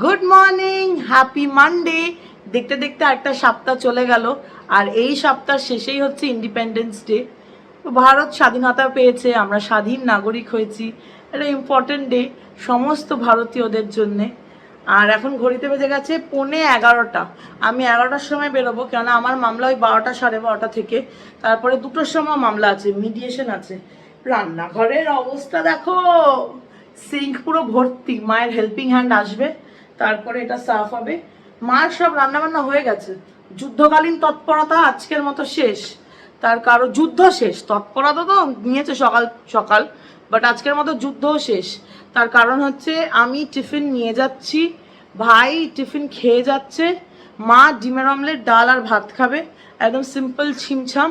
Good morning, happy Monday. দেখতে দেখতে একটা সপ্তাহ চলে গেল, আর এই সপ্তাহ শেষেই হচ্ছে ইন্ডিপেন্ডেন্স ডে। ভারত স্বাধীনতা পেয়েছে, আমরা স্বাধীন নাগরিক হয়েছি। এটা ইম্পর্টেন্ট ডে সমস্ত ভারতীয়দের জন্যে। আর এখন ঘড়িতে বেজে গেছে 11:15। আমি 11টার সময় বেরোবো, কেননা আমার মামলা ওই 12টা 12:30 থেকে। তারপরে 2টোর সময় মামলা আছে, মিডিয়েশন আছে। রান্নাঘরের অবস্থা দেখো, সিঙ্ক পুরো ভর্তি। মায়ের হেল্পিং হ্যান্ড আসবে, তারপরে এটা সাফ হবে। মার সব রান্নাবান্না হয়ে গেছে। যুদ্ধকালীন তৎপরতা আজকের মতো শেষ। তার কারো যুদ্ধ শেষ, তৎপরতা তো নিয়েছে সকাল সকাল, বাট আজকের মতো যুদ্ধও শেষ। তার কারণ হচ্ছে আমি টিফিন নিয়ে যাচ্ছি, ভাই টিফিন খেয়ে যাচ্ছে, মা ডিমের অমলেট, ডাল আর ভাত খাবে, একদম সিম্পল ছিমছাম।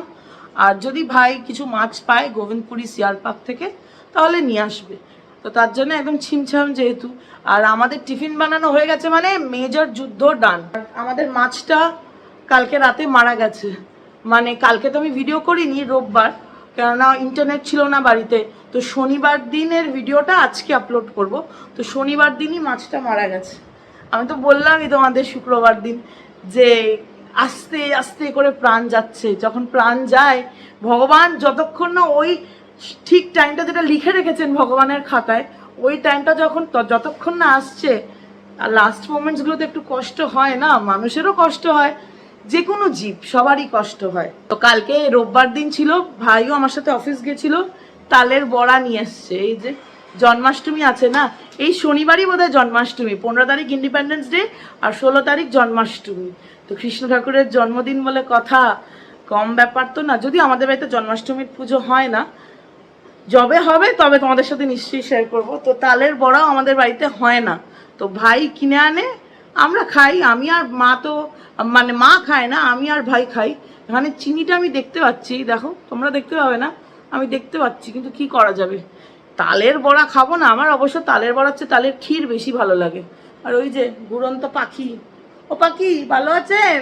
আর যদি ভাই কিছু মাছ পায় গোবিন্দপুরি শিয়ার পার্ক থেকে তাহলে নিয়ে আসবে। তো তার জন্য একদম ছিমছাম যেহেতু। আর আমাদের টিফিন বানানো হয়ে গেছে মানে মেজর যুদ্ধ ডান। আমাদের মাছটা কালকে রাতে মারা গেছে, মানে কালকে তো আমি ভিডিও করিনি, রোববার, কেননা ইন্টারনেট ছিল না বাড়িতে। তো শনিবার দিনের ভিডিওটা আজকে আপলোড করব। তো শনিবার দিনই মাছটা মারা গেছে। আমি তো বললামই তোমাদের শুক্রবার দিন যে আস্তে আস্তে করে প্রাণ যাচ্ছে। যখন প্রাণ যায়, ভগবান যতক্ষণ না ওই ঠিক টাইমটা যেটা লিখে রেখেছেন ভগবানের খাতায়, ওই টাইমটা যতক্ষণ না আসছে। আর লাস্ট মোমেন্টসগুলোতে একটু কষ্ট হয় না, মানুষেরও কষ্ট হয়, যে কোনো জীব সবারই কষ্ট হয়। তো কালকে রোববার দিন ছিল, ভাইও আমার সাথে অফিস গেছিল, তালের বড়া নিয়ে এসছে। এই যে জন্মাষ্টমী আছে না, এই শনিবারই বোধহয় জন্মাষ্টমী। 15 তারিখ ইন্ডিপেন্ডেন্স ডে আর 16 তারিখ জন্মাষ্টমী। তো কৃষ্ণ ঠাকুরের জন্মদিন বলে কথা, কম ব্যাপার তো না। যদি আমাদের বাড়িতে জন্মাষ্টমীর পুজো হয় না, যবে হবে তবে তোমাদের সাথে নিশ্চয়ই শেয়ার করব। তো তালের বড়াও আমাদের বাড়িতে হয় না, তো ভাই কিনে আনে, আমরা খাই। আমি আর মা তো, মানে মা খায় না, আমি আর ভাই খাই। এখানে চিনিটা আমি দেখতে পাচ্ছি, দেখো তোমরা দেখতে পাবে না, আমি দেখতে পাচ্ছি, কিন্তু কি করা যাবে। তালের বড়া খাবো না, আমার অবশ্য তালের বড়া হচ্ছে তালের ক্ষীর বেশি ভালো লাগে। আর ওই যে ঘুরন্ত পাখি, ও পাখি ভালো আছেন?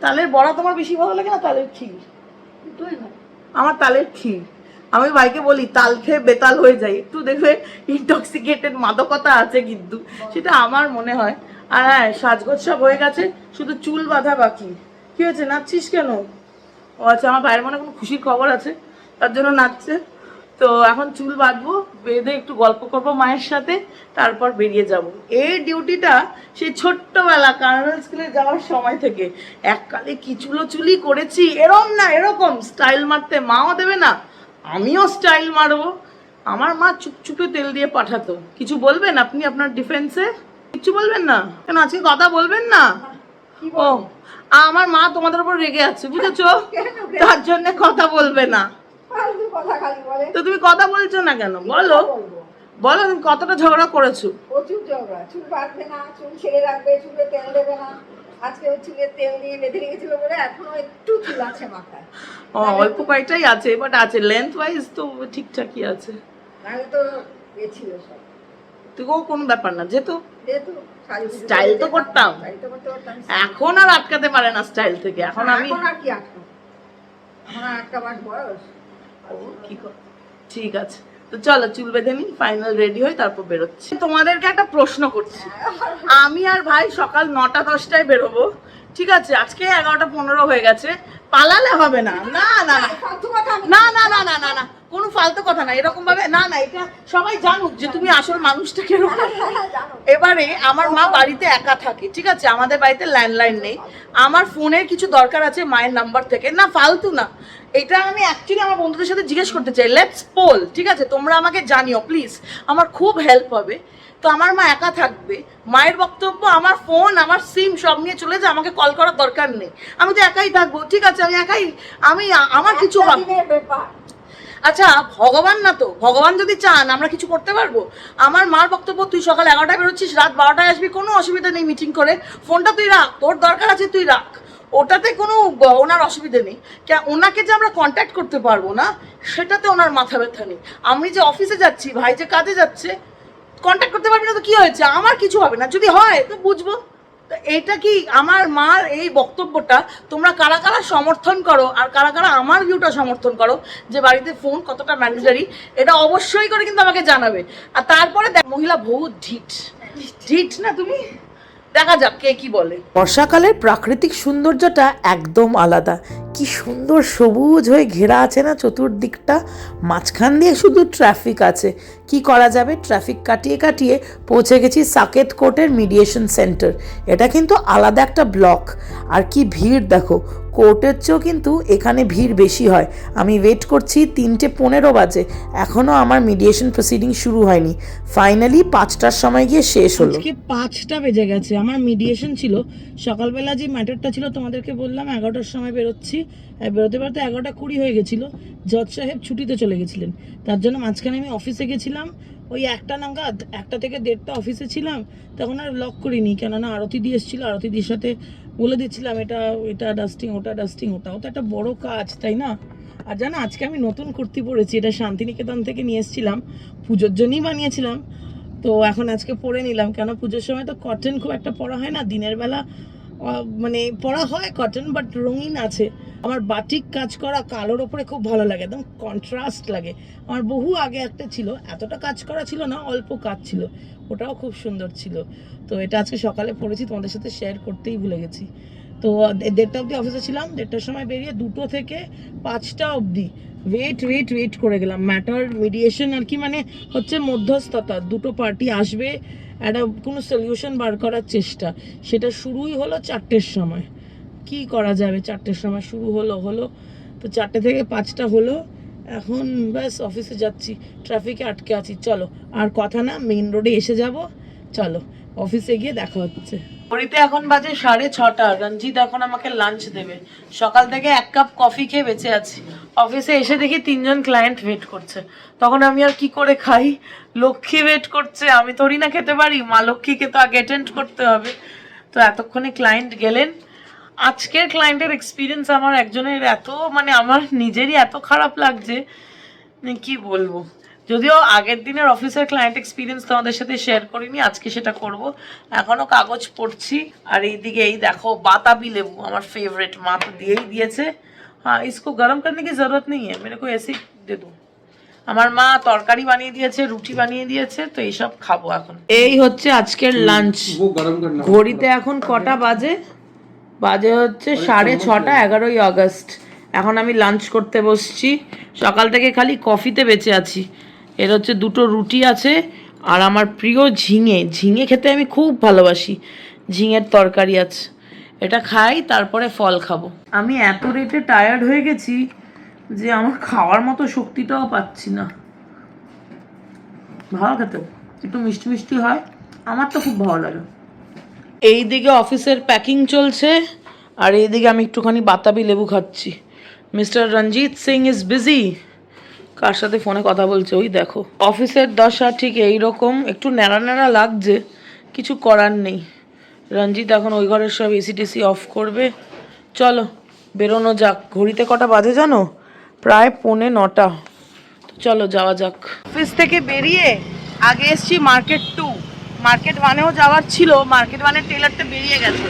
তালের বড়া তোমার বেশি ভালো লাগে না তালের ক্ষীর? আমার তালের ক্ষীর। আমি ভাইকে বলি তাল খেয়ে বেতাল হয়ে যাই, একটু দেখবে ইনটক্সিকেটেড মাদকতা আছে কিন্তু, সেটা আমার মনে হয়। আর হ্যাঁ, সাজগোজ সব হয়ে গেছে, শুধু চুল বাঁধা বাকি। কি হয়েছে, নাচছিস কেন? ও আচ্ছা, আমার ভাইয়ের মনে কোনো খুশির খবর আছে, তার জন্য নাচছে। তো এখন চুল বাঁধবো, বেঁধে একটু গল্প করবো মায়ের সাথে, তারপর বেরিয়ে যাব। এই ডিউটিটা সেই ছোট্টবেলা কার্নাল স্কুলে যাওয়ার সময় থেকে এককালে কি চুলি করেছি, এরকম না এরকম স্টাইল মারতে মাও দেবে না, আমিও স্টাইল মারবো। আমার মা চুপচুপে তেল দিয়ে পাঠাতো। কিছু বলবেন আপনি আপনার ডিফেন্সে? কিছু বলবেন না কেন? আজকে কথা বলবেন না? ও, আমার মা তোমাদের উপর রেগে আছে, বুঝেছো? তার জন্য কথা বলবে না। তো তুমি কথা বলছো না কেন? বলো বলো, তুমি কতটা ঝগড়া করেছো? প্রচুর ঝগড়া। চুল বাঁধবে না, চুল ছেড়ে রাখবে, চুলে তেল দেবে না। আজকে চুলে তেল দিয়ে বেঁধে রেখেছিল বলে এখনো একটু চুল আছে মাথায়। অল্প কয়েকটাই আছে, বাট আছে, লেন্থ ওয়াইজ তো ঠিকঠাকই আছে। নাহলে তো ছিল সব। তুইও কোনো ব্যাপার না, যেহেতু স্টাইল তো করতাম, এখন আর আটকাতে পারে না স্টাইল থেকে। এখন আমি আর কি আটকাবো, এখন আর আটকাবার বয়স। ঠিক আছে, তো চলো চুল বেঁধে নি, ফাইনাল রেডি হই, তারপর বেরোচ্ছি। তোমাদেরকে একটা প্রশ্ন করছি, আমি আর ভাই সকাল 9টা-10টায় বেরোবো, ঠিক আছে? আজকে 11টা-15 হয়ে গেছে, পালালে হবে না। না না না না না না না না, কোনো ফালতু কথা না, এরকম ভাবে না না, এটা সবাই জানুক যে তুমি আসল মানুষটা কিরকম। এবারে আমার মা বাড়িতে একা থাকে, ঠিক আছে? আমাদের বাড়িতে ল্যান্ডলাইন নেই। আমার ফোনের কিছু দরকার আছে মায়ের নাম্বার থেকে, না ফালতু না, এটা আমি অ্যাকচুয়ালি আমার বন্ধুদের সাথে জিজ্ঞেস করতে চাই। লেটস পোল, ঠিক আছে? তোমরা আমাকে জানিও প্লিজ, আমার খুব হেল্প হবে। তো আমার মা একা থাকবে, মায়ের বক্তব্য আমার ফোন আমার সিম সব নিয়ে চলে যায়, আমাকে কল করার দরকার নেই, আমি তো একাই থাকবো, ঠিক আছে? আমি একাই, আমার কিছু হবে। আচ্ছা, ভগবান না তো, ভগবান যদি চান আমরা কিছু করতে পারবো। আমার মার বক্তব্য, তুই সকাল 11টায় বেরোচ্ছিস, রাত 12টায় আসবি, কোনো অসুবিধা নেই মিটিং করে, ফোনটা তুই রাখ, তোর দরকার আছে তুই রাখ, ওটাতে কোনো ওনার অসুবিধা নেই। ওনাকে যে আমরা কন্ট্যাক্ট করতে পারবো না সেটাতে ওনার মাথা ব্যথা নেই। আমি যে অফিসে যাচ্ছি, ভাই যে কাজে যাচ্ছে, কন্ট্যাক্ট করতে পারবি না তো কি হয়েছে? আমার কিছু হবে না, যদি হয় তো বুঝবো। তো এটা কি আমার মার এই বক্তব্যটা তোমরা কারা কারা সমর্থন করো, আর কারা কারা আমার ভিউটা সমর্থন করো যে বাড়িতে ফোন কতটা ম্যান্ডেটরি, এটা অবশ্যই করে কিন্তু আমাকে জানাবে। আর তারপরে দেখ, মহিলা বহুত ঢিঠ, ঠিক না তুমি? দেখা যাক কে কি বলে। বর্ষাকালের প্রাকৃতিক সৌন্দর্যটা একদম আলাদা। কি সুন্দর সবুজ হয়ে ঘেরা আছে না চতুর্দিকটা, মাঝখান দিয়ে শুধু ট্রাফিক আছে। কি করা যাবে, ট্রাফিক কাটিয়ে কাটিয়ে পৌঁছে গেছি সাকেত কোর্টের মিডিয়েশন সেন্টার। এটা কিন্তু আলাদা একটা ব্লক। আর কি ভিড় দেখো, কোর্টের চেয়েও কিন্তু এখানে ভিড় বেশি হয়। আমি ওয়েট করছি, 3:15 বাজে, এখনও আমার মিডিয়েশন প্রসিডিং শুরু হয়নি। ফাইনালি 5টার সময় গিয়ে শেষ হলো। আজকে 5টা বেজে গেছে। আমার মিডিয়েশন ছিল সকালবেলা, যে ম্যাটারটা ছিল তোমাদেরকে বললাম 11টার সময় বেরোচ্ছি, বেরোতে বেরোতে 11:20 হয়ে গেছিলো। জজ সাহেব ছুটিতে চলে গেছিলেন, তার জন্য মাঝখানে আমি অফিসে গেছিলাম। ওই 1টা নাগাদ, 1টা থেকে 1:30 অফিসে ছিলাম। তখন আর লক করিনি, কেননা আরতি দিয়ে এসেছিলো। আরতিদির সাথে বলে দিচ্ছিলাম এটা ডাস্টিং, ওটা ডাস্টিং। ওটাও তো একটা বড় কাজ, তাই না? আর জানো, আজকে আমি নতুন কুর্তি পরেছি। এটা শান্তিনিকেতন থেকে নিয়ে এসেছিলাম, পুজোর জন্যই বানিয়েছিলাম। তো এখন আজকে পরে নিলাম, কেন পুজোর সময় তো কটন খুব একটা পরা হয় না। দিনের বেলা মানে পরা হয় কটন, বাট রঙিন আছে। আমার বাটিক কাজ করা কালোর ওপরে খুব ভালো লাগে, একদম কন্ট্রাস্ট লাগে। আমার বহু আগে একটা ছিল, এতটা কাজ করা ছিল না, অল্প কাজ ছিল, ওটাও খুব সুন্দর ছিল। তো এটা আজকে সকালে পড়েছি, তোমাদের সাথে শেয়ার করতেই ভুলে গেছি। তো 1:30 অবধি অফিসে ছিলাম, 1:30টার সময় বেরিয়ে 2টো থেকে 5টা অবধি ওয়েট করে গেলাম। ম্যাটার মিডিয়েশন আর কি, মানে হচ্ছে মধ্যস্থতা, দুটো পার্টি আসবে, একটা কোনো সলিউশন বার করার চেষ্টা। সেটা শুরুই হলো 4টের সময়। কি করা যাবে, 4টের সময় শুরু হলো তো 4টে থেকে 5টা হলো। এখন ব্যাস অফিসে যাচ্ছি, ট্রাফিকে আটকে আছি। চলো, আর কথা না, মেইন রোডে এসে যাব। চলো অফিসে গিয়ে দেখা হচ্ছে। ঘড়িতে এখন বাজে 6:30। রঞ্জিত এখন আমাকে লাঞ্চ দেবে। সকাল থেকে 1 কাপ কফি খেয়ে বেঁচে আছি। অফিসে এসে দেখি 3জন ক্লায়েন্ট ওয়েট করছে। তখন আমি আর কি করে খাই, লক্ষ্মী ওয়েট করছে, আমি থোড়ি না খেতে পারি, মা লক্ষ্মীকে তো আগে অ্যাটেন্ড করতে হবে। তো এতক্ষণে ক্লায়েন্ট গেলেন। আজকের ক্লায়েন্টের এক্সপিরিয়েন্স আমার একজনের এত, মানে আমার নিজেরই এত খারাপ লাগছে, কি বলবো। যদিও আগের দিনের অফিসের ক্লায়েন্ট এক্সপিরিয়েন্স তোমাদের সাথে শেয়ার করিনি, আজকে সেটা করব। এখনো কাগজ পড়ছি। আর এইদিকে এই দেখো বাতাবি লেবু, আমার ফেভারিট, মা তো দিয়েই দিয়েছে। হ্যাঁ, इसको गरम करने की जरूरत नहीं है, मेरे को ऐसे दे दो। আমার মা তরকারি বানিয়ে দিয়েছে, রুটি বানিয়ে দিয়েছে, তো এইসব খাবো এখন। এই হচ্ছে আজকের লাঞ্চ। ঘড়িতে এখন কটা বাজে? বাজে হচ্ছে 6:30, 11ই আগস্ট। এখন আমি লাঞ্চ করতে বসছি। সকাল থেকে খালি কফিতে বেঁচে আছি। এর হচ্ছে 2টো রুটি আছে, আর আমার প্রিয় ঝিঙে খেতে আমি খুব ভালোবাসি। ঝিঙের তরকারি আছে, এটা খাই, তারপরে ফল খাবো। আমি এত রেটে টায়ার্ড হয়ে গেছি যে আমার খাওয়ার মতো শক্তিটাও পাচ্ছি না। ভালো খেতে, একটু মিষ্টি মিষ্টি হয়, আমার তো খুব ভালো লাগে। এইদিকে অফিসের প্যাকিং চলছে, আর এইদিকে আমি একটুখানি বাতাবি লেবু খাচ্ছি। Mister Ranjit Singh is busy. কার সাথে ফোনে কথা বলছে ওই দেখো। অফিসের দশা ঠিক এইরকম, একটু ন্যাড়া ন্যাড়া লাগছে, কিছু করার নেই। রঞ্জিত এখন ওই ঘরের সব এসি টেসি অফ করবে। চলো বেরোনো যাক। ঘড়িতে কটা বাজে জানো? প্রায় 8:45। তো চলো যাওয়া যাক। অফিস থেকে বেরিয়ে আগে এসছি মার্কেট 2। মার্কেট 1-এও যাওয়ার ছিল, মার্কেট 1-এর টেলারটা বেরিয়ে গেছে।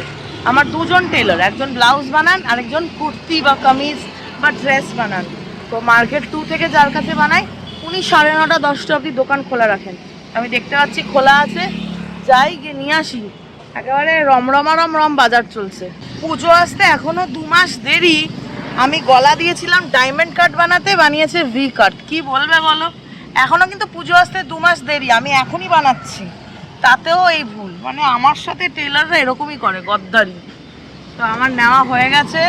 আমার 2জন টেলার, একজন ব্লাউজ বানান, আরেকজন কুর্তি বা কামিজ বা ড্রেস বানান। তো মার্কেট 2 থেকে যার কাছে বানাই, উনি 9:30, 10টা অবধি দোকান খোলা রাখেন। আমি দেখতে পাচ্ছি খোলা আছে, যাই গিয়ে নিয়ে আসি। একেবারে রম বাজার চলছে। পুজো আসতে এখনো 2 মাস দেরি। আমি গলা দিয়েছিলাম ডায়মন্ড কাট বানাতে, বানিয়েছে ভি কাট। কি বলবে বলো? এখনো কিন্তু পুজো আসতে 2 মাস দেরি, আমি এখনই বানাচ্ছি। তাতেও এই ভুল, মানে আমার সাথে টেলাররা এরকমই করে, গদ্দারি। তো আমার নেওয়া হয়ে গেছে।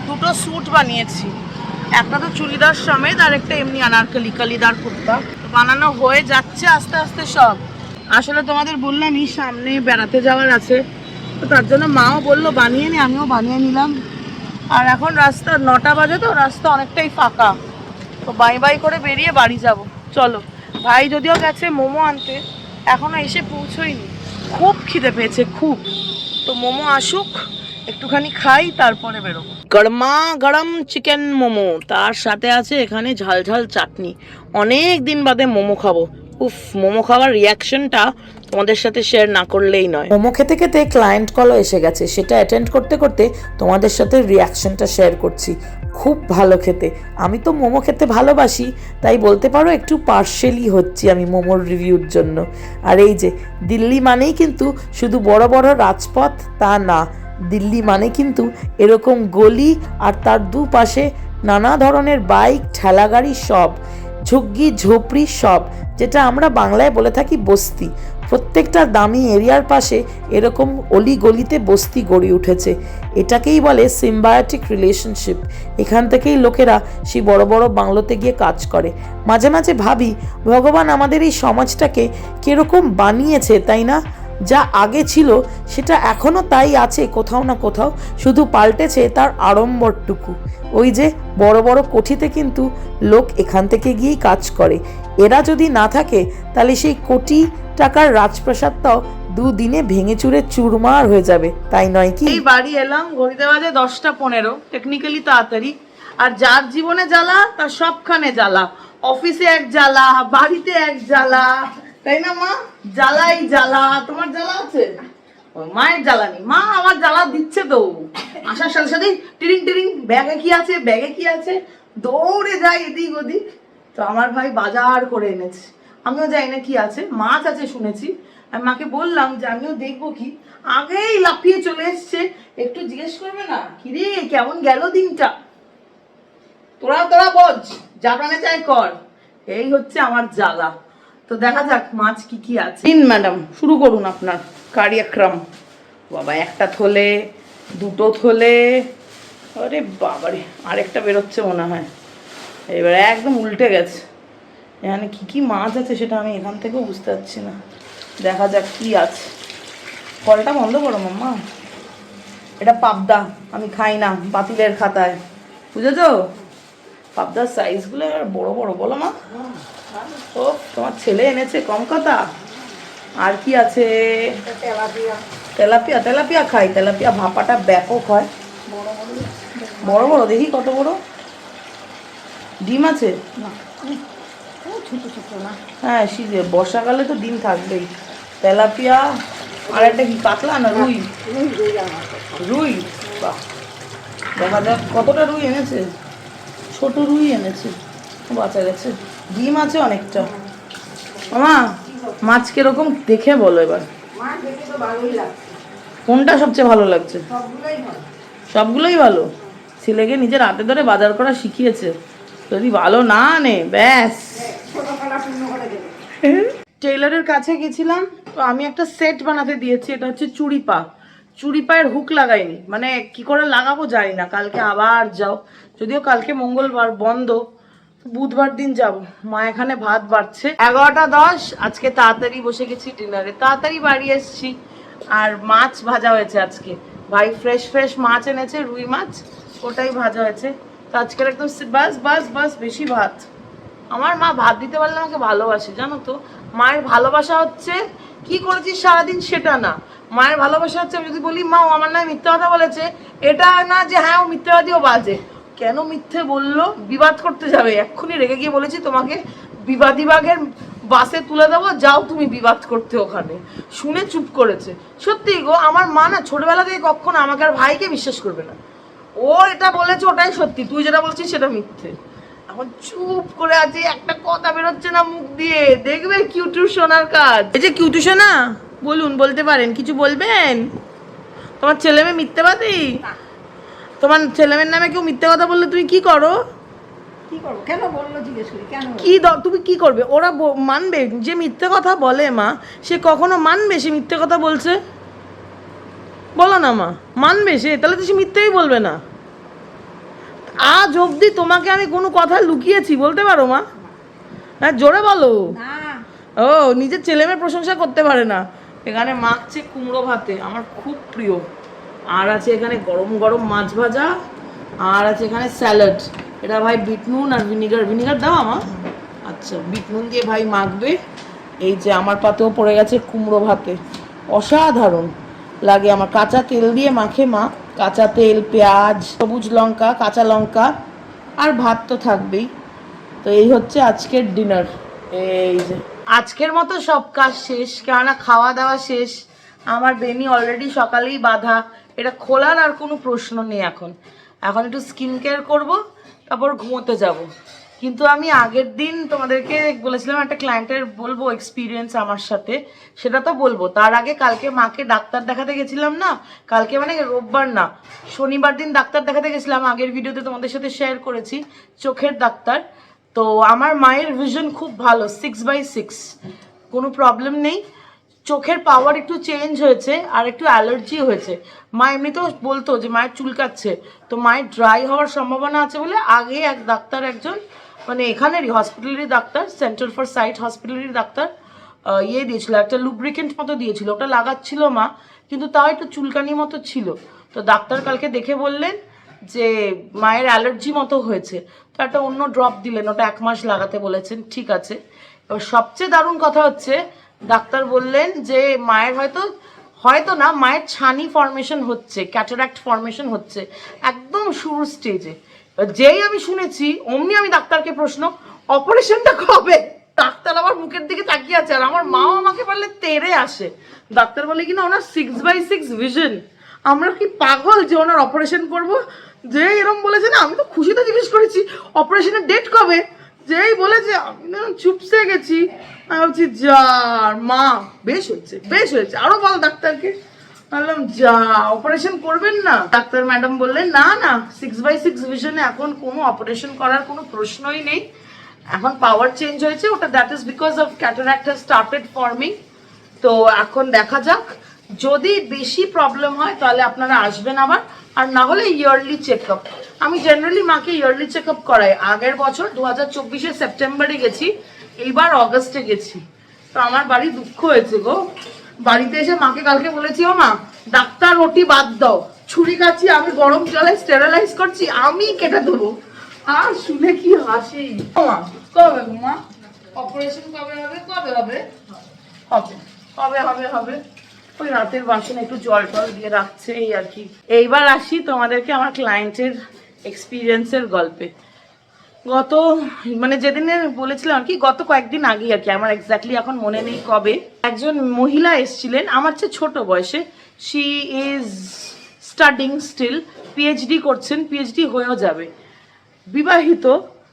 2টো স্যুট বানিয়েছি, একটা তো চুড়িদার সমেত, আর একটা এমনি আনারকলি কালিদার কুর্তা। তো বানানো হয়ে যাচ্ছে আস্তে আস্তে সব। আসলে তোমাদের বললামই সামনে বেড়াতে যাওয়ার আছে, তো তার জন্য মাও বললো বানিয়ে নে, আমিও বানিয়ে নিলাম। আর এখন রাস্তা 9টা বাজে, তো রাস্তা অনেকটাই ফাঁকা। তো বাই করে বেরিয়ে বাড়ি যাব। চলো। ভাই যদিও গেছে মোমো আনতে, এখনো এসে পৌঁছোয়নি। খুব খিদে পেয়েছে, খুব। তো মোমো আসুক, একটুখানি খাই, তারপরে বেরোবো। গরমা গরম চিকেন মোমো, তার সাথে আছে এখানে ঝাল ঝাল চাটনি। অনেক দিন বাদে মোমো খাবো, উফ, মোমো খাওয়ার রিয়াকশনটা তোমাদের সাথে শেয়ার না করলেই নয়। মোমো খেতে খেতে ক্লায়েন্ট কলও এসে গেছে, সেটা অ্যাটেন্ড করতে করতে তোমাদের সাথে রিয়াকশনটা শেয়ার করছি। খুব ভালো খেতে। আমি তো মোমো খেতে ভালোবাসি, তাই বলতে পারো একটু পার্শিয়ালি হচ্ছি আমি মোমোর রিভিউর জন্য। আর এই যে দিল্লি মানেই কিন্তু শুধু বড় বড় রাজপথ তা না, দিল্লি মানে কিন্তু এরকম গলি আর তার দুপাশে নানা ধরনের বাইক, ঠেলাগাড়ি, সব ঝুগ্গি ঝোপড়ি, সব যেটা আমরা বাংলায় বলে থাকি বস্তি। প্রত্যেকটা দামি এরিয়ার পাশে এরকম অলি গলিতে বস্তি গড়ে উঠেছে। এটাকেই বলে সিম্বায়োটিক রিলেশনশিপ। এখান থেকেই লোকেরা সেই বড় বড় বাংলোতে গিয়ে কাজ করে। মাঝে মাঝে ভাবি ভগবান আমাদের এই সমাজটাকে কীরকম বানিয়েছে, তাই না? যা আগে ছিল সেটা এখনও তাই আছে কোথাও না কোথাও, শুধু পাল্টেছে তার আড়ম্বরটুকু। ওই যে বড় বড় কোঠিতে কিন্তু লোক এখান থেকে গিয়েই কাজ করে। এরা যদি না থাকে তাহলে সেই কোটি টাকার রাজপ্রাসাদটাও দুদিনে ভেঙে চুরে চুরমার হয়ে যাবে, তাই নয় কি? এই বাড়ি এলাম, ঘড়িতে বাজে 10টা 15, টেকনিক্যালি তাড়াতাড়ি। আর যার জীবনে জ্বালা তার সবখানে জ্বালা, অফিসে এক জ্বালা, বাড়িতে এক জ্বালা, তাই না মা? জ্বালাই জ্বালা। তোমার জ্বালা আছে? মায়ের জ্বালা নেই, মা আমার জ্বালা দিচ্ছে তো। আসার সাথে সাথে টিরিং টিরিং, ব্যাগে কি আছে, ব্যাগে কি আছে, দৌড়ে যায় এদিক ওদিক। তো আমার ভাই বাজার করে এনেছে, আমিও যাই না কি আছে, মাছ আছে শুনেছি। আমি মাকে বললাম যে আমিও দেখবো কি, আগেই লাফিয়ে চলে এসছে। একটু জিজ্ঞেস করবে না কিরে কেমন গেল দিনটা? তোরা বোঝ, যা প্রাণে চাই কর। এই হচ্ছে আমার জ্বালা। তো দেখা যাক মাছ কি কি আছে। ম্যাডাম শুরু করুন আপনার কার্যক্রম। বাবা, একটা থলে, দুটো থলে, আরে বাবারে, আরেকটা বেরোচ্ছে মনে হয়। এবারে একদম উল্টে গেছে। এখানে কি কি মাছ আছে সেটা আমি এখান থেকেও বুঝতে পারছি না। দেখা যাক কি আছে। কলটা বন্ধ করো মাম্মা। এটা পাবদা, আমি খাই না, বাতিলের খাতায়, বুঝেছো? পাবদার সাইজগুলো বড় বড়, বলো মা। ও তোমার ছেলে এনেছে, কম কথা। আর কি আছে? তেলাপিয়া। তেলাপিয়া খাই, তেলাপিয়া ভাপাটা ব্যাপক হয়। বড় বড় দেখি কত বড়। ডিম আছে? হ্যাঁ, শীতে বর্ষাকালে তো ডিম থাকবেই। তেলাপিয়া। আর একটা কি, কাতলা না রুই? রুই, বাহ। দেখা যাক কতটা রুই এনেছে। ছোট রুই এনেছে, বাঁচা গেছে। ডিম আছে অনেকটা। মামা মাছ কিরকম দেখে বলো এবার। কোনটা সবচেয়ে ভালো লাগছে? সবগুলোই ভালো। ছেলেকে নিজের হাতে ধরে বাজার করা শিখিয়েছে, যদি ভালো না আনে ব্যাস। টেইলরের কাছে গেছিলাম, তো আমি একটা সেট বানাতে দিয়েছি। এটা হচ্ছে চুড়ি পা। চুড়ি পায়ের হুক লাগাইনি, মানে কি করে লাগাবো জানি না। কালকে আবার যাও, যদিও কালকে মঙ্গলবার বন্ধ, বুধবার দিন যাব। মা এখানে ভাত বাড়ছে। 11টা 10, আজকে তাড়াতাড়ি বসে গেছি ডিনারে, তাড়াতাড়ি বাড়ি এসছি। আর মাছ ভাজা হয়েছে আজকে, ভাই ফ্রেশ ফ্রেশ মাছ এনেছে, রুই মাছ, ওটাই ভাজা হয়েছে। তো আজকের একদম বাস বাস বাস, বেশি ভাত। আমার মা ভাত দিতে পারলে আমাকে ভালোবাসে, জানো তো। মায়ের ভালোবাসা হচ্ছে কি করেছিস সারাদিন সেটা না, মায়ের ভালোবাসা হচ্ছে আমি যদি বলি মা ও আমার নামে মিথ্যে কথা বলেছে, এটা না যে হ্যাঁ ও মিথ্যেবাদী, ও বাজে। কেন মিথ্যে বললো? বিবাদ করতে যাবে, এক্ষুনি রেগে গিয়ে বলেছি তোমাকে বিবাদী বাগের বাসে তুলে দেবো, যাও তুমি বিবাদ করতে ওখানে। শুনে চুপ করেছে। সত্যি গো, আমার মা না ছোটবেলা থেকে কখনো আমাকে আর ভাইকে বিশ্বাস করবে না। ও এটা বলেছে ওটাই সত্যি, তুই যেটা বলছিস সেটা মিথ্যে। এখন চুপ করে আছে, একটা কথা বেরোচ্ছে না মুখ দিয়ে। দেখবে কিউটু সোনার কাজ। এই যে কিউটু সোনা, বলুন, বলতে পারেন, কিছু বলবেন? তোমার ছেলে মেয়ে মিথ্যেবাদী? তোমার ছেলে মেয়ের নামে কেউ মিথ্যে কথা বললে তুমি কি করো? কি করবো? কেন বললো জিজ্ঞেস করি, কেন কি তুমি কি করবে? ওরা মানবে যে মিথ্যে কথা বলে মা? সে কখনো মানবে সে মিথ্যে কথা বলছে? বলো না মা, মানবে সে? তাহলে তো সে মিথ্যেই বলবে না। আজ অবধি তোমাকে আমি কোনো কথা লুকিয়েছি বলতে পারো মা? হ্যাঁ, জোরে বলো। ও নিজের ছেলে মেয়ের প্রশংসা করতে পারে না। এখানে মাখছে কুমড়ো ভাতে, আমার খুব প্রিয়। আর আছে এখানে গরম গরম মাছ ভাজা, আর আছে এখানে স্যালাড। এটা ভাই বিট নুন আর ভিনিগার দাও আমা। আচ্ছা, বিট নুন দিয়ে ভাই মাখবে। এই যে আমার পাতেও পড়ে গেছে কুমড়ো ভাতে, অসাধারণ লাগে আমার। কাঁচা তেল দিয়ে মাখে মা, কাঁচা তেল, পেঁয়াজ, সবুজ লঙ্কা, কাঁচা লঙ্কা, আর ভাত তো থাকবেই। তো এই হচ্ছে আজকের ডিনার। এই যে আজকের মতো সব কাজ শেষ, কেননা খাওয়া দাওয়া শেষ। আমার বেনি অলরেডি সকালেই বাঁধা, এটা খোলার আর কোনো প্রশ্ন নেই। এখন একটু স্কিন কেয়ার করবো, তারপর ঘুমোতে যাব। কিন্তু আমি আগের দিন তোমাদেরকে বলেছিলাম একটা ক্লায়েন্টের বলবো এক্সপিরিয়েন্স আমার সাথে, সেটা তো বলবো। তার আগে কালকে মাকে ডাক্তার দেখাতে গেছিলাম না, কালকে মানে রোববার না, শনিবার দিন ডাক্তার দেখাতে গেছিলাম। আগের ভিডিওতে তোমাদের সাথে শেয়ার করেছি, চোখের ডাক্তার। তো আমার মায়ের ভিশন খুব ভালো, 6/6, কোনো প্রবলেম নেই। চোখের পাওয়ার একটু চেঞ্জ হয়েছে আর একটু অ্যালার্জি হয়েছে। মা এমনিতেও বলতো যে মায়ের চুলকাচ্ছে, তো মায়ের ড্রাই হওয়ার সম্ভাবনা আছে বলে আগে একজন মানে এখানেরই হসপিটালেরই ডাক্তার, সেন্টার ফর সাইট হসপিটালেরই ডাক্তার দিয়েছিল, একটা লুব্রিকেন্ট মতো দিয়েছিল, ওটা লাগাচ্ছিল মা, কিন্তু তাও একটু চুলকানি মতো ছিল। তো ডাক্তার কালকে দেখে বললেন যে মায়ের অ্যালার্জি মতো হয়েছে, তো একটা অন্য ড্রপ দিলেন, ওটা 1 মাস লাগাতে বলেছেন। ঠিক আছে, এবার সবচেয়ে দারুণ কথা হচ্ছে ডাক্তার বললেন যে মায়ের হয়তো না, মায়ের ছানি ফর্মেশন হচ্ছে, ক্যাটারাক্ট ফর্মেশন হচ্ছে একদম শুরুর স্টেজে। যেই আমি শুনেছি অমনি আমি ডাক্তারকে প্রশ্ন, অপারেশনটা কবে? ডাক্তার আমার মুখের দিকে তাকিয়ে আছে, আর আমার মাও আমাকে বললে তেরে আসে। ডাক্তার বলে কিনা ওনার 6/6 ভিশন। আমরা কি পাগল যে ওনার অপারেশন করব? যে এরকম বলেছে না, আমি তো খুশিতে জিজ্ঞেস করেছি অপারেশনের ডেট কবে, যেই বলেছে আমি না চুপসে গেছি। আমি বলছি যার মা, বেশ হয়েছে, আরো বল ডাক্তারকে। বললাম যা, অপারেশন করবেন না? ডাক্তার ম্যাডাম বললেন না 6/6 ভিশনে এখন কোনো অপারেশন করার কোনো প্রশ্নই নেই, এখন পাওয়ার চেঞ্জ হয়েছে, ওটা that is because of cataract has started forming. তো এখন দেখা যাক, যদি বেশি প্রবলেম হয় তাহলে আপনারা আসবেন আবার, আর না হলে ইয়ারলি চেকআপ। আমি জেনারেলি মাকে ইয়ারলি চেকআপ করাই। আগের বছর 2024 সেপ্টেম্বরে গেছি, এইবার অগস্টে গেছি। তো আমার বাড়ি দুঃখ হয়েছে গো, বাড়িতে এসে মাকে কালকে বলেছি ও মা ডাক্তার ওটি বাদ দাও, ছুরি কাছি আমি গরম জলে স্টেরিলাইজ করছি, আমি কেটে দেবো। আর শুনে কি হাসি। কবে মা অপারেশন কবে হবে? হবে ওই রাতের বাসনে একটু জল টল দিয়ে রাখছে, এই আর কি। এইবার আসি তোমাদেরকে আমার ক্লায়েন্টের এক্সপিরিয়েন্সের গল্পে। গত মানে যেদিনে বলেছিলাম আর কি, গত কয়েকদিন আগে আর কি, আমার এক্স্যাক্টলি এখন মনে নেই কবে, একজন মহিলা এসেছিলেন আমার চেয়ে ছোট বয়সে। She is studying still, PhD করছেন, পিএইচডি হয়েও যাবে, বিবাহিত,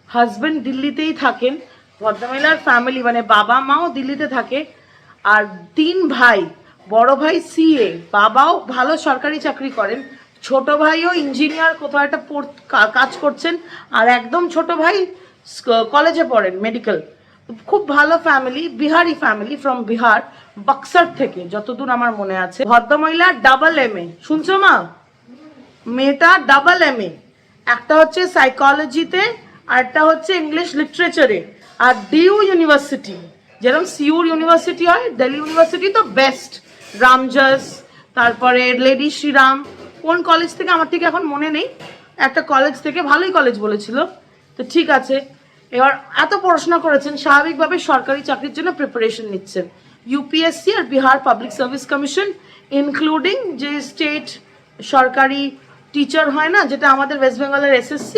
হাজব্যান্ড দিল্লিতেই থাকেন। ভদ্রমহিলার ফ্যামিলি মানে বাবা মাও দিল্লিতে থাকে, আর 3 ভাই। বড় ভাই সিএ, বাবাও ভালো সরকারি চাকরি করেন, ছোট ভাইও ইঞ্জিনিয়ার কোথাও একটা কাজ করছেন, আর একদম ছোট ভাই কলেজে পড়েন মেডিকেল। খুব ভালো family, Bihari family, from Bihar, boxer থেকে যতদূর আমার মনে আছে। ভদ্রমহিলা ডাবল MA, শুনছো মা? মেয়েটা ডাবল MA, একটা হচ্ছে সাইকোলজিতে আর একটা হচ্ছে ইংলিশ লিটারেচারে। আর ডিউ ইউনিভার্সিটি, যেরকম সিউর ইউনিভার্সিটি হয়, দিল্লি ইউনিভার্সিটি তো বেস্ট, রামজাস, তারপরে লেডি শ্রীরাম, কোন কলেজ থেকে আমার ঠিক এখন মনে নেই, একটা কলেজ থেকে, ভালোই কলেজ বলেছিল। তো ঠিক আছে, এবার এত পড়াশোনা করেছেন, স্বাভাবিকভাবে সরকারি চাকরির জন্য প্রিপারেশন নিচ্ছেন। ইউপিএসসি আর Bihar public service commission, including যে স্টেট সরকারি টিচার হয় না, যেটা আমাদের ওয়েস্ট বেঙ্গলের SSC,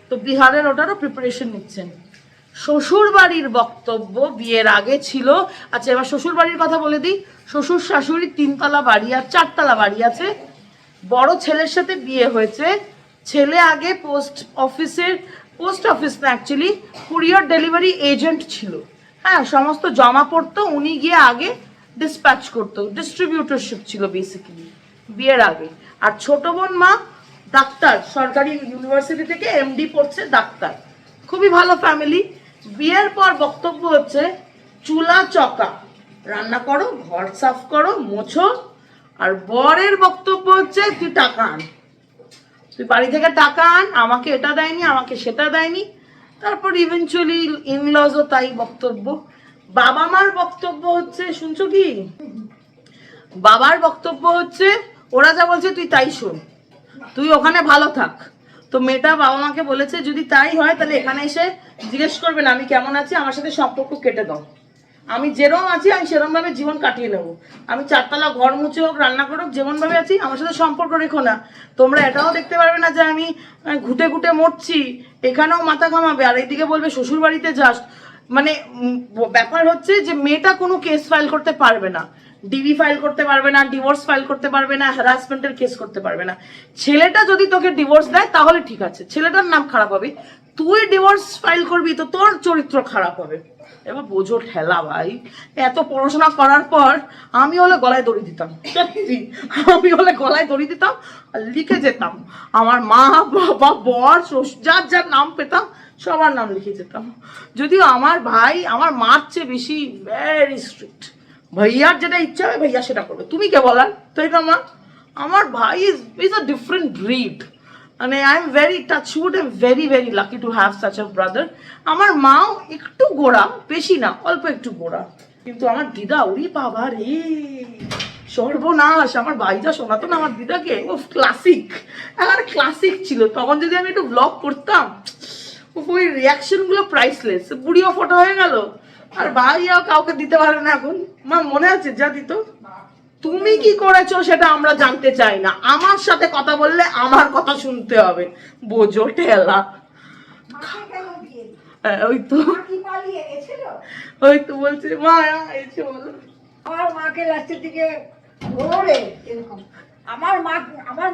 তো বিহারের ওটারও প্রিপারেশন নিচ্ছেন। শ্বশুর বাড়ির বক্তব্য বিয়ের আগে ছিল, আচ্ছা এবার শ্বশুর বাড়ির কথা বলে দিই। শ্বশুর শাশুড়ির 3 তলা বাড়ি আর 4 তলা বাড়ি আছে। বড় ছেলের সাথে বিয়ে হয়েছে, ছেলে আগে পোস্ট অফিস না অ্যাকচুয়ালি কুরিয়ার ডেলিভারি এজেন্ট ছিল। হ্যাঁ, সমস্ত জমা পড়তো, উনি গিয়ে আগে ডিসপ্যাচ করতো, ডিস্ট্রিবিউটরশিপ ছিল বেসিক্যালি বিয়ের আগে। আর ছোট বোন মা ডাক্তার, সরকারি ইউনিভার্সিটি থেকে MD পড়ছে, ডাক্তার, খুবই ভালো ফ্যামিলি। বিয়ের পর বক্তব্য হচ্ছে চুলা চকা, রান্না করো, ঘর সাফ করো, মোছো। আর বরের বক্তব্য হচ্ছে তুই টাকা আন, তুই বাড়ি থেকে টাকা আন, আমাকে এটা দেয়নি, আমাকে সেটা দেয়নি। তারপর ইভেনচুয়ালি ইনলজও তাই বক্তব্য। বাবা মার বক্তব্য হচ্ছে, শুনছো কি? বাবার বক্তব্য হচ্ছে ওরা যা বলছে তুই তাই শোন, তুই ওখানে ভালো থাক। তো মেয়েটা বাবা মাকে বলেছে যদি তাই হয় তাহলে এখানে এসে জিজ্ঞেস করবেন আমি কেমন আছি, আমার সাথে সম্পর্ক কেটে দাও, আমি যেরকম আছি আমি সেরকমভাবে জীবন কাটিয়ে নেবো। আমি 4 তলা ঘর মুছে হোক, রান্না করুক, যেমনভাবে আছি আমার সাথে সম্পর্ক রেখো না। তোমরা এটাও দেখতে পারবে না যে আমি ঘুটে ঘুটে মরছি, এখানেও মাথা ঘামাবে, আর এইদিকে বলবে শ্বশুর বাড়িতে যাস। মানে ব্যাপার হচ্ছে যে মেয়েটা কোনো কেস ফাইল করতে পারবে না, ডিভি ফাইল করতে পারবে না, ডিভোর্স ফাইল করতে পারবে না, হ্যারাসমেন্টের কেস করতে পারবে না। ছেলেটা যদি তোকে ডিভোর্স দেয় তাহলে ঠিক আছে, ছেলেটার নাম খারাপ হবে। তুই ডিভোর্স ফাইল করবি তো তোর চরিত্র খারাপ হবে। এবার বোঝো ঠেলা ভাই। এত পড়াশোনা করার পর আমি হলে গলায় দড়ি দিতাম, সত্যি আমি হলে গলায় দড়ি দিতাম আর লিখে যেতাম আমার মা বাবা বর যার যার নাম পেতাম সবার নাম লিখে যেতাম। যদিও আমার ভাই আমার মার চেয়ে বেশি ভেরি স্ট্রিক্ট, ভাইয়ার যেটা ইচ্ছা হবে ভাইয়া সেটা করবে, তুমি কে বলার? তাই না মা? আমার ভাই ইজ আ ডিফারেন্ট ব্রিড। মানে I am very touch wood, I am very very lucky to have such a brother. আমার মাও একটু গোড়া, বেশি না, অল্প একটু গোড়া, কিন্তু আমার দিদা ওরে বাবা রে সর্বনাশ। আমার ভাই যা শোনাতো না আমার দিদাকে, ও ক্লাসিক, একেবারে ক্লাসিক ছিল। তখন যদি আমি একটু ব্লগ করতাম, ওই রিয়াকশন গুলো প্রাইসলেস। বুড়িও ফটো হয়ে গেল আর ভাইয়াও কাউকে দিতে পারে না এখন। মা মনে আছে যা দিত? তুমি কি করেছো সেটা আমরা জানতে চাই না, আমার সাথে কথা বললে আমার কথা শুনতে হবে। বোঝো ঠেলা। ওই তো ওই তো বলছে মা এসে বলো। আমার মাকে লাস্টের দিকে ধরে এরকম, আমার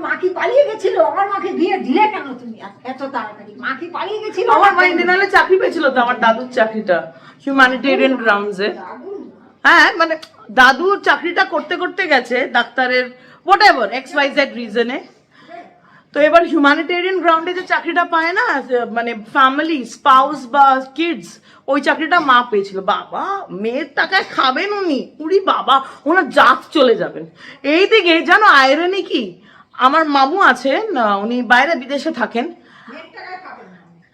মা কি পালিয়ে গেছিল? আমার মাকে বিয়ে দিলে কেন তুমি এত তাড়াতাড়ি? মা কি পালিয়ে গেছিল? আমার মা ইন্ডিয়ানালে চাকরি পেয়েছিল তো, আমার দাদুর চাকরিটা হিউম্যানিটেরিয়ান গ্রাউন্ডসে। হ্যাঁ মানে দাদুর চাকরিটা করতে করতে গেছে ডাক্তারের হোয়াট এভার XYZ রিজনে। তো এবার হিউম্যানিটেরিয়ান গ্রাউন্ডে যে চাকরিটা পায় না, মানে ফ্যামিলি স্পাউস বা কিডস, ওই চাকরিটা মা পেয়েছিল। বাবা মেয়ের টাকায় খাবেন উনি, উনি বাবা ওনার জাত চলে যাবেন। এইদিকে জানো আয়রনি কি, আমার মামু আছেন, উনি বাইরে বিদেশে থাকেন।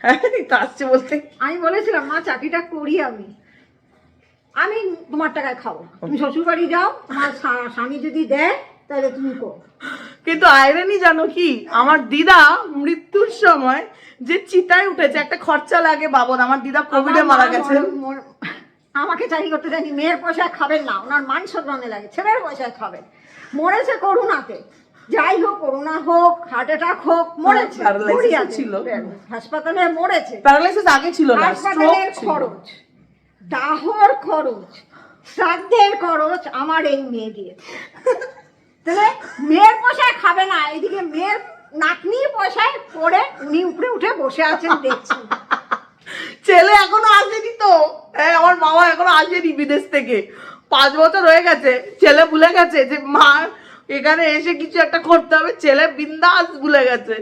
হ্যাঁ তো আসছে বলতে আমি বলেছিলাম মা চাকরিটা করি আমি তোমার টাকায় খাবো, তুমি শ্বশুর বাড়ি যাও, আমার স্বামী যদি দেয় তাহলে তুমি করো। কিন্তু আয়রনি জানো কি, আমার দিদা মৃত্যুর সময় যে চিতায় উঠেছে, একটা খরচা লাগে বাবন, আমার দিদা কোভিডে মারা গেছে। আমাকে চাকরি করতে চাইনি, মেয়ের পয়সায় খাবেন না, ওনার মান সম্মানে লাগে, ছেলের পয়সায় খাবেন। মরেছে করোনাতে, যাই হোক করোনা হোক হার্ট অ্যাটাক হোক, মরেছে ছিল হাসপাতালে, মরেছে। প্যারালাইসিস আগে ছিল না, হাসপাতালের খরচ, দাহর খরচ, শ্রাদ্ধের খরচ আমার এই মেয়ে দিয়েছে। তাহলে মেয়ের পয়সায় খাবে না, এদিকে মেয়ের নাতনির পয়সায় পড়ে উনি উপরে উঠে বসে আছেন দেখছেন। ছেলে এখনো আসেনি তো, আমার মামা এখনো আসেনি বিদেশ থেকে, 5 বছর হয়ে গেছে। ছেলে ভুলে গেছে যে মা এখানে এসে কিছু একটা করতে হবে, ছেলে বিন্দাস ভুলে গেছে।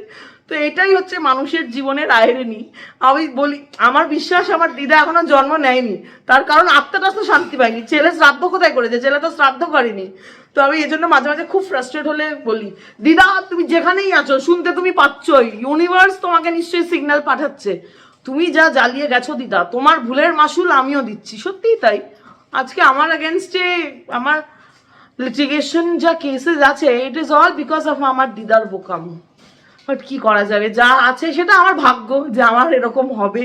তো এটাই হচ্ছে মানুষের জীবনের আয়রনি। আমি বলি আমার বিশ্বাস আমার দিদা এখনো জন্ম নেয়নি, তার কারণ আত্মাটা তো শান্তি পায়নি। ছেলে শ্রাদ্ধ কোথায় করেছে? ছেলে তো শ্রাদ্ধ করেনি। তো আমি এই জন্য মাঝে মাঝে খুব ফ্রাস্ট্রেট হলে বলি, দিদা তুমি যেখানেই আছো শুনতে তুমি পাচ্ছই, ইউনিভার্স তোমাকে নিশ্চয়ই সিগন্যাল পাঠাচ্ছে, তুমি যা জ্বালিয়ে গেছো দিদা, তোমার ভুলের মাসুল আমিও দিচ্ছি। সত্যিই তাই। আজকে আমার এগেনস্টে আমার লিটিগেশন যা কেসেস আছে, it is all because of আমার দিদার বোকাম। বাট কি করা যাবে, যা আছে সেটা আমার ভাগ্য যে আমার এরকম হবে,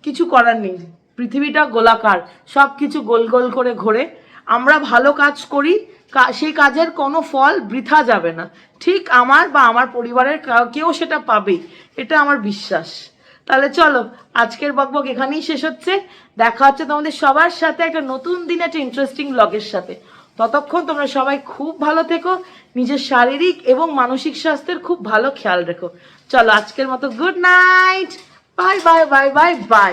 কিছু করার নেই। পৃথিবীটা গোলাকার, সব কিছু গোল গোল করে ঘোরে। আমরা ভালো কাজ করি, সেই কাজের কোনো ফল বৃথা যাবে না। ঠিক আমার বা আমার পরিবারের কেউ সেটা পাবেই, এটা আমার বিশ্বাস। তাহলে চলো আজকের বকবক এখানেই শেষ হচ্ছে। দেখা হচ্ছে তোমাদের সবার সাথে একটা নতুন দিন, একটা ইন্টারেস্টিং ব্লগের সাথে। ততক্ষণ তোমরা সবাই খুব ভালো থেকো, নিজের শারীরিক এবং মানসিক স্বাস্থ্যের খুব ভালো খেয়াল রেখো। চলো আজকের মতো good night, bye bye bye bye bye.